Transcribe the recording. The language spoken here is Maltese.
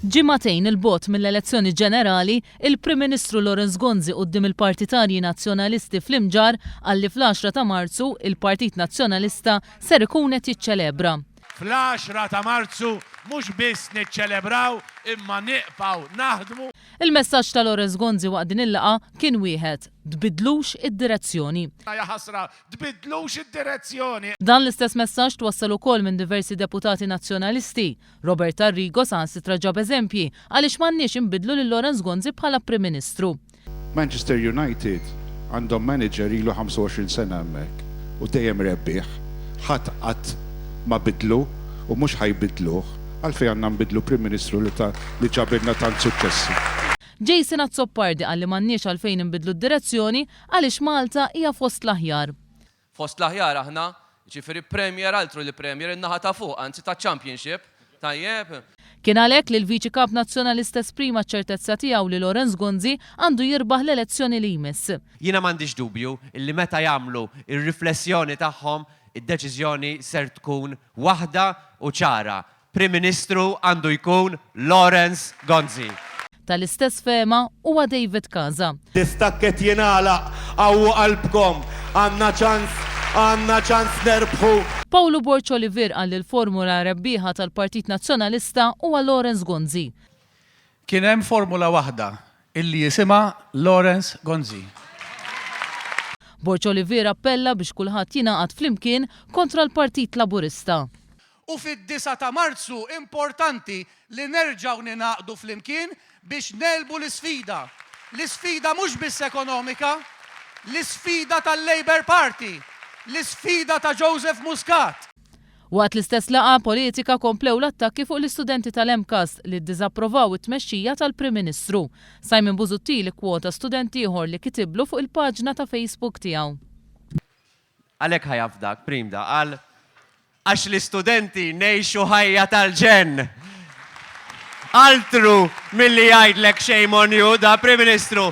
Ġimagħtejn il-bogħod mill-elezzjoni ġenerali, il-Prim Ministru Lawrence Gonzi quddiem il-Partitarji Nazzjonalisti fl-Imġar qalli fl-10 ta' Marzu il-Partit Nazzjonalista ser ikun qed jiċċelebra. Fl-10 ta' Marzu mhux biss niċċelebraw imma nieqpaw naħdmu. Il-messaġġ ta' Lawrence Gonzi waqt din il-laqgħa kien wieħed: tbiddlux id-direzzjoni. Ja ħasra, tbiddlux id-direzzjoni. Dan l-istess messaġġ twassal ukoll minn diversi deputati nazzjonalisti. Robert Arrigo saħansitra ġab eżempji għaliex m'għandniex inbidlu lil Lawrence Gonzi bħala Prim Ministru. Manchester United għandhom manager ilu 25 sena hemmhekk u dejjem rebbieħ. Ħadd qatt ma bidlu u mhux ħajbidluh għalfejn għandna nbidlu Prim Ministru li ġabirna tant suċċessi. Jason Azzoppardi qalli m'għandniex għalfejn inbidlu d-direzzjoni għaliex Malta hija fost l-aħjar. Fost l-aħjar aħna, ġifieri Premier altru li Premier in-naħa ta' fuq, anzi ta' Championship, tajjeb. Kien għalhekk li l-Viċi Kap Nazzjonalista esprima ċ-ċertezza tiegħu li Lawrence Gonzi għandu jirbaħ l-elezzjoni li jmiss. Jiena m'għandix dubju illi meta jagħmlu ir-riflessjoni tagħhom id-deċiżjoni ser tkun waħda u ċara. Prim Ministru għandu jkun Lawrence Gonzi. Tal-istess fema huwa David Kaza. Distakket jingħalaq għaw qalbkom, għandna ċans nerbħu. Paolo Borċ Olivier qal li l-formula rebbieħa tal-Partit Nazzjonalista huwa Lawrence Gonzi. Kien hemm formula waħda illi jisimha Lawrence Gonzi. Borċ Olivier appella biex kulħadd jingħaqad flimkien kontra l-Partit Laburista. U fid-9 ta' Marzu importanti li nerġgħu ninaqdu flimkien biex nelbu l-isfida. L-isfida mhux biss ekonomika, l-isfida tal-Labour Party, l-isfida ta' Joseph Muscat. Waqt l-istess laqgħa politika komplew l-attakki fuq l-istudenti tal-MCAS li ddiżapprovaw it-tmexxija tal-Prim Ministru. Simon Busuttil kwota studenti ieħor li kitiblu fuq il-paġna ta' Facebook tiegħu. Għalhekk ħajafdak, Primda, għax l-istudenti ngħixu ħajja tal-ġenn. Altru milli jgħidlek shame on you da Prim Ministru.